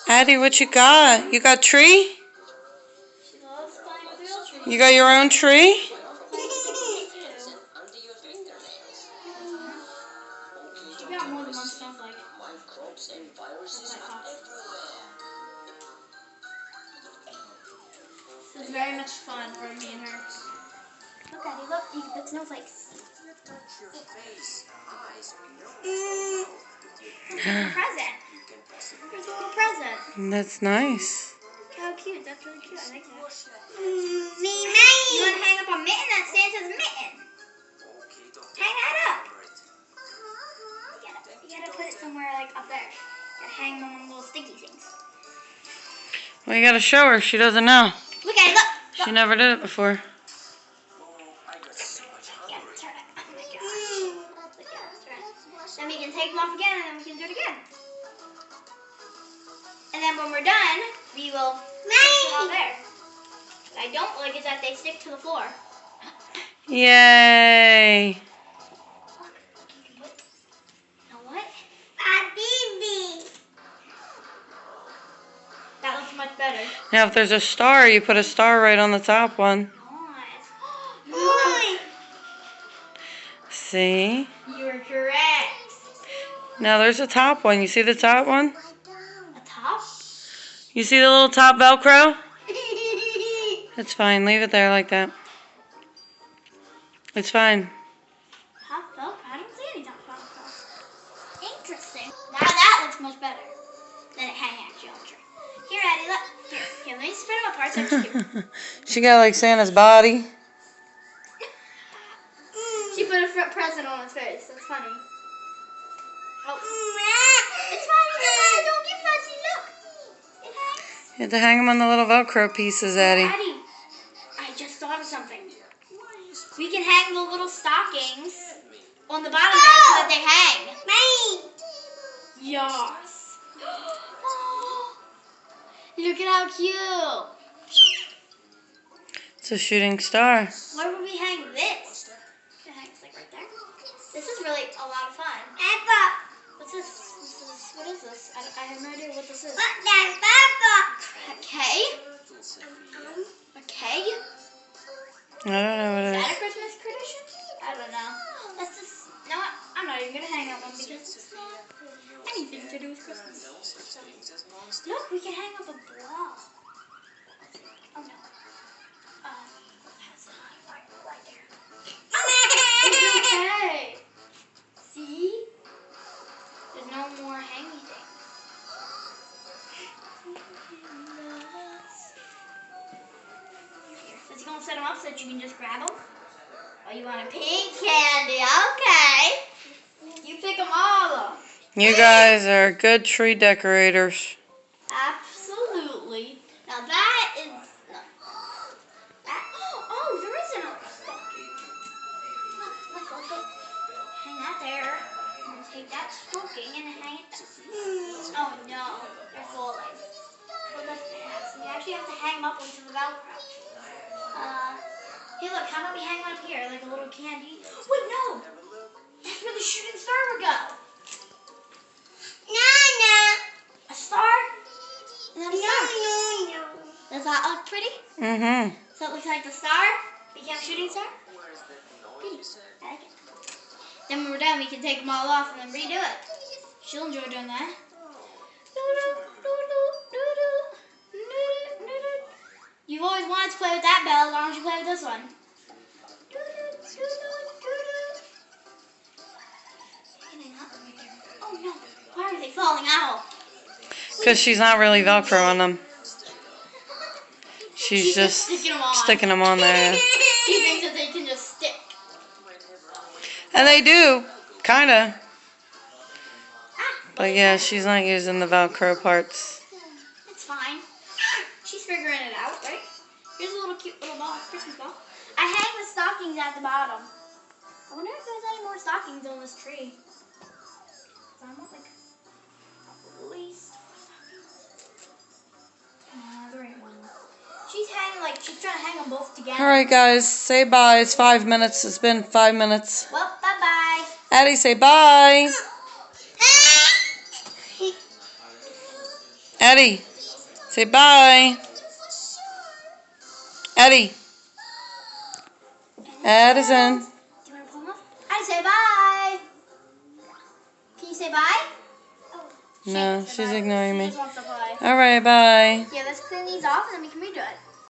Addie, what you got? You got tree? She loves playing with real trees. You got your own tree? She loves playing with trees too. She got more than one snowflake. That's like hot. This is very much fun for me and her. Look, Addie, look, you can put snowflakes. Here's a present. Here's a little present. That's nice. How cute. That's really cute. I like that. You want to hang up a mitten? That's Santa's mitten. Hang that up. You gotta put it somewhere like up there. You gotta hang them on little sticky things. Well, you gotta show her. She doesn't know. Look at it. Look. She never did it before. Then we can take them off again, and then we can do it again. And then when we're done, we will fix it all there. What I don't like is that they stick to the floor. Yay! You know what? That looks much better. Now, if there's a star, you put a star right on the top one. Nice. See? You're correct. Now, there's a top one. You see the top one? A top? You see the little top velcro? It's fine. Leave it there like that. It's fine. Top velcro? I don't see any top velcro. Interesting. Now that looks much better than it hanging actually on the tree. Here, Addie, look. Here, let me spread them apart so it's cute. She got like Santa's body. She put a present on his face. That's funny. Oh. It's fine. Don't get fussy. Look. It hangs. You have to hang them on the little velcro pieces, Addie. Addie, I just thought of something. We can hang the little stockings on the bottom there so that they hang. Yes. Look at how cute. It's a shooting star. Where would we hang this? It hangs like right there. This is really a lot of fun. What's this? What is this? I have no idea what this is. Okay. Okay. I don't know what Is it that a is. Christmas tradition? I don't know. Let's just, you know what? I'm not even going to hang up one because it's not anything to do with Christmas. Look, we can hang up a ball. Oh no. That's not right there. It's okay. See? There's no more hangy things. Is he going to set them up so that you can just grab them? Oh, you want a pink candy? Okay. You pick them all up. You guys are good tree decorators. Absolutely. Now that is... No. That, oh, there is another stocking. Look. Hang that there. And take that stocking and hang it there. Oh, no. They're falling. Well, that's bad. So you actually have to hang them up onto the velcro. Hey, look, how about we hang one up here, like a little candy? Wait, no! That's where the shooting star would go. A star? Is that a star? Does that look pretty? Mm-hmm. So it looks like the star became a shooting star? Pretty. I like it. Then when we're done, we can take them all off and then redo it. She'll enjoy doing that. You've always wanted to play with that bell. Why don't you play with this one? Oh no! Why are they falling out? Because she's not really velcro on them. She's just sticking them on there. She thinks that they can just stick. And they do, kind of. But yeah, she's not using the velcro parts. It's fine. She's figuring it out, right? Here's a little cute little ball, Christmas ball. I hang the stockings at the bottom. I wonder if there's any more stockings on this tree. So I want like at least 4 stockings. There ain't one. She's hanging like she's trying to hang them both together. Alright guys, say bye. It's 5 minutes. It's been 5 minutes. Well, bye-bye. Addie, say bye. Addie, say bye. Addie. Addison. Do you want to pull them off? Addie, say bye. Can you say bye? No, she's ignoring me. She just wants to play. Alright, bye. Yeah, let's clean these off and then we can redo it.